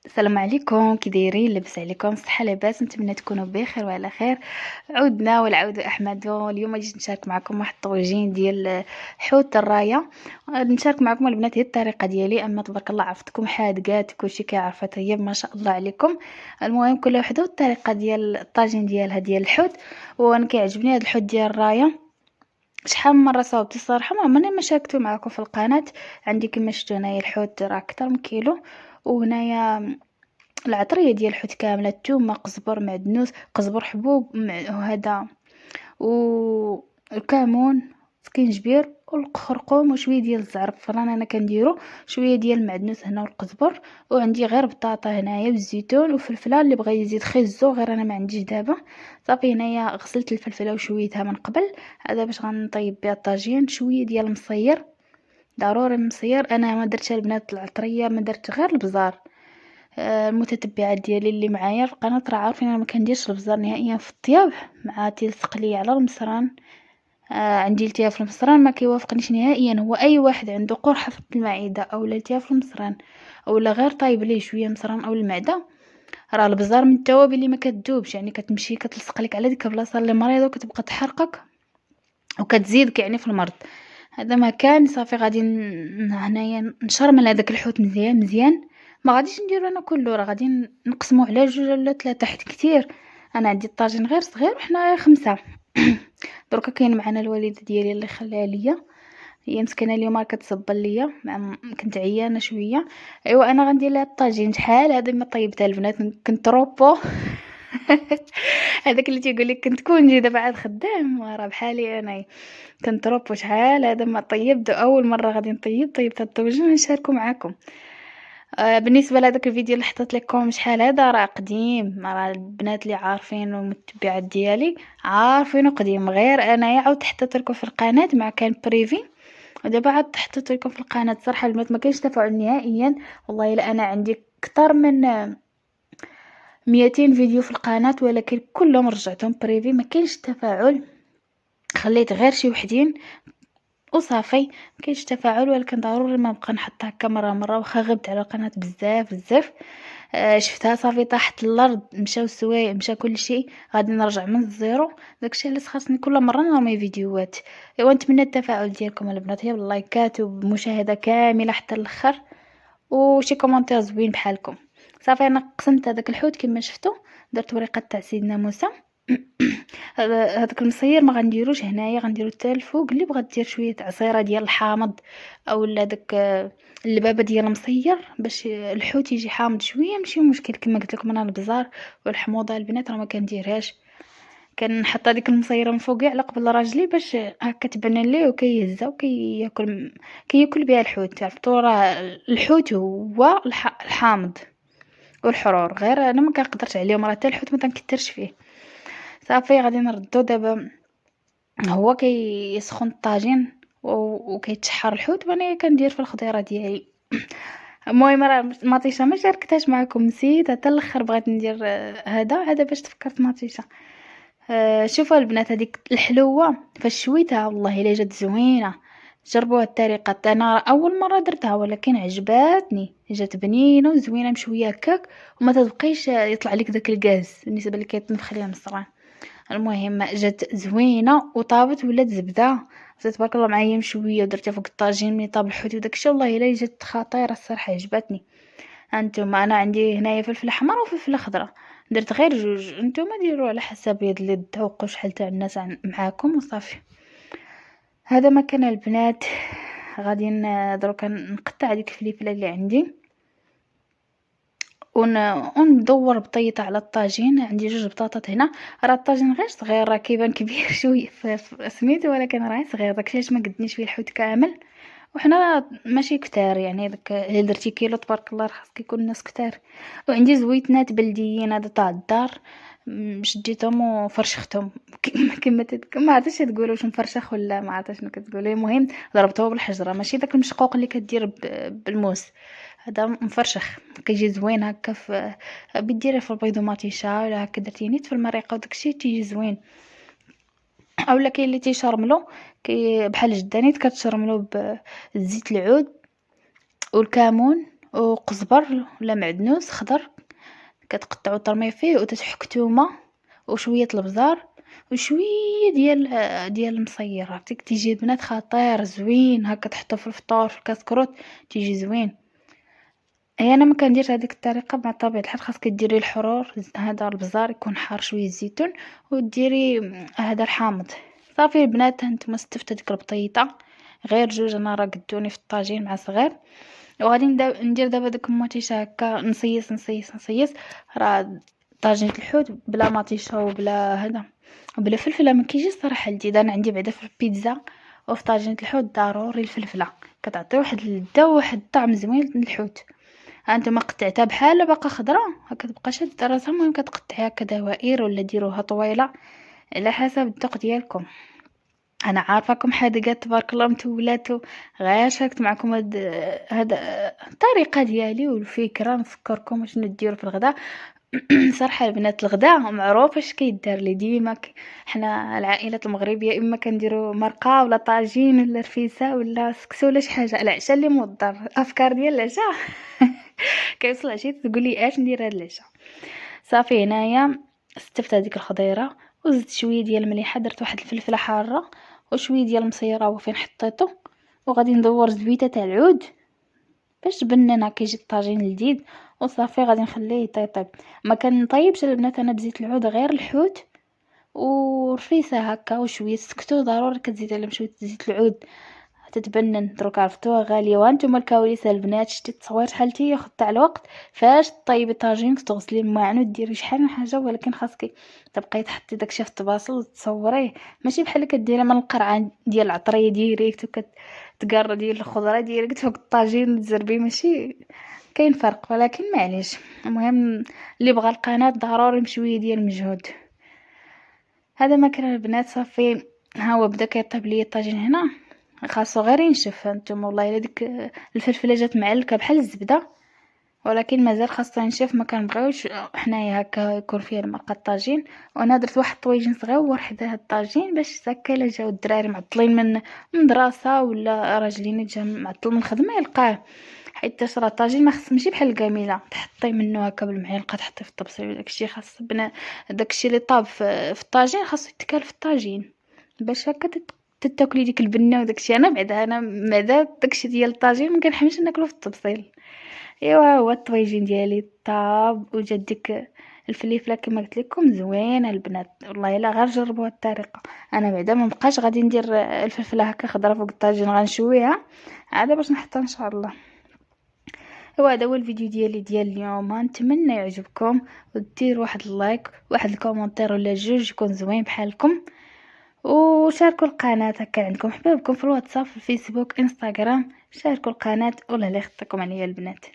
السلام عليكم، كي دايرين؟ لاباس عليكم؟ الصحه لاباس؟ نتمنى تكونوا بخير وعلى خير. عدنا والعود احمد. اليوم جيت نشارك معكم واحد الطوجين ديال حوت الرايه. نشارك معكم البنات هي الطريقه ديالي، اما تبارك الله عرفتكم حادقات كلشي كيعرفها طيب ما شاء الله عليكم. المهم كل وحده والطريقه ديال الطاجين ديالها ديال الحوت. وانا كيعجبني هذا الحوت ديال الرايه. شحال من مره صاوبت الصراحه ما عمرني ما شاركته معكم في القناه. عندي كما شفتوا هنايا الحوت راه اكثر من كيلو. وهنايا العطريه ديال الحوت كامله، الثومه، قزبر، معدنوس، قزبر حبوب، وهذا الكمون، سكينجبير والخرقوم وشويه ديال الزعفران. انا كنديرو شويه ديال المعدنوس هنا والقزبر. وعندي غير بطاطا هنايا والزيتون وفلفله، اللي بغى يزيد خيزو، غير انا ما عنديش دابا. صافي هنايا غسلت الفلفله وشويتها من قبل. هذا باش غنطيب بها الطاجين. شويه ديال المصير، ضروري المصير. انا ما درتش البنات العطريه، ما درت غير البزار. المتتبعات ديالي اللي معايا في القناه راه عارفين انا ما كنديرش البزار نهائيا في الطياب، مع تيلصق ليا على المصران. عندي التهاب في المصران ما كيوافقنيش نهائيا. هو اي واحد عنده قرحه في المعده او التهاب في المصران، او غير طايب ليه شويه مصران او المعده، راه البزار من التوابل اللي ما كتذوبش، يعني كتمشي كتلصق لك على ديك البلاصه اللي مريضه وكتبقى تحرقك وكتزيدك يعني في المرض. هذا ما كان. صافي غادي هنايا نشرمل هذاك الحوت مزيان مزيان. ما غاديش نديرو انا كله، راه غادي نقسمو على جوج ولا ثلاثه حيت كتير. انا عندي الطاجين غير صغير وحنا خمسه. دركا كاين معنا الوالده ديالي الله يخليها ليا، هي مسكينه اليوم راه كتصبر ليا كنت عيانه شويه. ايوا انا غندير لها الطاجين. شحال هذا ما طيبتها البنات كنت روبو. هذاك اللي تيقول لك كنت كونجي دابا عاد خدام، راه بحالي انايا. كنتروبو شحال هذا ما طيبت. اول مره غادي طيبت هاد الطوجين نشاركو معاكم. بالنسبه لهذاك الفيديو اللي حطيت لكم شحال هذا راه قديم، راه البنات اللي عارفين والمتبعات ديالي عارفينه قديم. غير انايا عاود حطيت لكم في القناه مع كان بريفي، ودابا عاد حطيت لكم في القناه. صراحه البنات ما كاينش تفاعل نهائيا. والله الا انا عندي اكثر من 200 فيديو في القناه، ولكن كلهم رجعتهم بريفي ما كاينش تفاعل. خليت غير شي وحدين وصافي مكاينش تفاعل. ولكن ضروري ما نبقى نحط هكا مره واخا غبت على القناه بزاف بزاف. شفتها صافي طاحت الارض، مشاو السوايع، مشى كل شيء. غادي نرجع من الزيرو. داكشي علاش خاصني كل مره نرمي فيديوهات. ايوا نتمنى التفاعل ديالكم البنات، هي باللايكات وبمشاهده كامله حتى الاخر، وشي كومونتير زوين بحالكم. صافي انا قسمت هذاك الحوت كما شفتوا. درت ورقه تاع سيدنا موسى. هذاك المصير ما غنديروش هنايا، غنديرو حتى الفوق. اللي بغات دير شويه عصيره ديال الحامض او داك اللبابه ديال المصير باش الحوت يجي حامض شويه، ماشي مشكل. كما قلت لكم انا البزار والحموضه البنات راه ما كنديرهاش. كنحط هذيك المصيره من فوقي على قبل راجلي باش هكا تبان ليه وكيهزها كياكل بها الحوت. عرفتوا راه الحوت هو الحامض والحرور. غير انا ما كنقدرش عليهم، راه حتى الحوت ما تنكترش فيه. صافي غادي نردو دابا. هو كيسخن الطاجين وكيتشحر الحوت، وانا كندير في الخضيره ديالي. المهم راه مطيشه ما شاركتهاش معكم، نسيت حتى الاخر. بغيت ندير هذا باش تفكرت مطيشه. شوفوا البنات هذيك الحلوه فاش شويتها والله الا جات زوينه. جربوا الطريقه. انا اول مره درتها ولكن عجباتني، جات بنينه وزوينه مشويه هكاك، وما تبقيش يطلع لك داك الغاز بالنسبه اللي كيتنفخ ليها مصران. المهم جات زوينه وطابت ولات زبده. تبارك الله معايا مشويه ودرتها فوق الطاجين ملي طاب الحوت وداكشي. والله الا جات خطيره الصراحه، عجبتني. هانتوما انا عندي هنايا فلفل احمر وفلفله خضراء، درت غير جوج. نتوما ديروا على حسب اللي تذوقوا شحال تاع الناس معاكم وصافي. هذا ما كان البنات. غادي دروكا نقطع هذيك الفليفله اللي عندي وندور بطيطه على الطاجين. عندي جوج بطاطات هنا. راه الطاجين غير صغير، راه كيبان كبير شويه في سميتو، ولكن راه صغير. داكشي علاش ما قدنيش فيه الحوت كامل. وحنا ماشي كتار، يعني داك الا درتي كيلو تبارك الله راه خاصك يكون الناس كتار. وعندي زويتنات بلديين هذا تاع الدار. شديتهم وفرشختهم. ما عرفتش تقولوا واش مفرشخ ولا ما عرفتش شنو كتقولوا. المهم ضربته بالحجره، ماشي داك المشقوق اللي كدير بالموس. هذا مفرشخ كيجي زوين هكا. في بديره في البيض ومطيشه ولا هكا درتي نيت في المريقه وداكشي تيجي زوين. اولا كاين اللي تيشرملو بحال الجدانيت كتشرملو بزيت العود والكمون وقزبر ولا معدنوس خضر كتقطعو ترميه فيه، وتتحك تومه وشويه البزار وشويه ديال المصير. عرفتي كتيجي البنات خطير زوين هكا، تحطو في الفطور في كاسكروط تيجي زوين. اي انا ما كنديرش هذيك الطريقه، مع طبيعه الحال خاصك ديري الحرور، هذا البزار يكون حار شويه الزيتون، وديري هذا الحامض. صافي البنات هانتوما استفتوا ديك البطيطه، غير جوج انا راه قدوني في الطاجين مع صغير. وغادي ندير دابا داك المطيشه هكا، نصيص راه طاجين الحوت بلا مطيشه وبلا هذا وبلا فلفله ما كيجيش صراحه لذيذ. انا عندي بعدا في البيتزا وفي طاجين الحوت ضروري الفلفله، كتعطي واحد اللذه وواحد الطعم زوين للحوت. ها انتما قطعتها بحال باقا خضرا هكا تبقى شاده راسها، المهم كتقطعيها هكا دوائر ولا ديروها طويله على حسب الذوق ديالكم. انا عارفاكم حادقات تبارك الله متولات، غير شاركت معكم هاد الطريقه ديالي والفكره نفكركم شنو ديروا في الغداء. صراحه البنات الغداء معروف اش كيدار لي ديما حنا العائلات المغربيه اما كنديروا مرقه ولا طاجين ولا رفيسه ولا سكسو ولا شي حاجه. العشاء اللي موضر افكار ديال العشاء كيوصل العشاء تقولي اش ندير هاد العشاء. صافي هنايا استفت هذيك الخضيره وزدت شويه ديال المليحه، درت واحد الفلفله حاره وشويه ديال المصيره وفين حطيته، وغادي ندور زويته تاع العود باش بننا كيجي الطاجين لذيذ. وصافي غادي نخليه يطيب. ما كنطيبش البنات انا بزيت العود، غير الحوت ورفيسه هكا وشويه سكتو، ضروري كتزيد عليهم شويه زيت العود تتبنن. دروك عرفتوها غاليه. وانتم الكواليس البنات شتي التصوير شحال تياخد تاع الوقت فاش طيبي طاجين تغسلي الماعن وديري شحال من حاجه، ولكن خاصك تبقاي تحطي داكشي في الطباصل وتصوريه، ماشي بحال اللي كديري من القرعه ديال العطريه ديريكت وكتقرا ديال الخضره ديريكت فوق الطاجين تزربي، ماشي كاين فرق. ولكن معليش، المهم اللي بغى القناه ضروري بشويه ديال المجهود. هذا ما كان البنات. صافي ها هو بدا كيطيب لي الطاجين هنا، خاصو غير ينشف. انتم والله الا ديك الفلفله جات معلكه بحال الزبده، ولكن مازال خاصو ينشف. ما كنبغيوش حنايا هكا يكون فيه المرقه الطاجين. وانا درت واحد الطويجين صغيور حدا هاد الطاجين باش هكا الا جاو الدراري معطلين من دراسه ولا راجلين جا معطل من الخدمه يلقاه. حيت راه الطاجين ما خص ماشي بحال الكاميله تحطي منه هكا بالمعلقه تحطي في الطبسيل، داكشي خاص داكشي اللي طاب في الطاجين خاصو يتكال في الطاجين باش هكا تتاكلي ديك البنه وداكشي. انا بعدا داكشي ديال الطاجين ما كنحبش ناكلو في الطبسيل. ايوا هو الطويجين ديالي طاب وجات ديك الفليفله كما قلت لكم زوينه البنات، والله الا غير جربوا الطريقه. انا بعدا ما بقاش غادي ندير الفلفله هكا خضره فوق الطاجين، غنشويها عاد باش نحطها ان شاء الله. هذا هو الفيديو ديال اليوم، نتمنى يعجبكم ودير واحد اللايك واحد الكومنتير ولا جوج يكون زوين بحالكم، وشاركوا القناه. هكا عندكم حبابكم في الواتساب في الفيسبوك انستغرام، شاركوا القناه والله لا يخطيكم عليا البنات.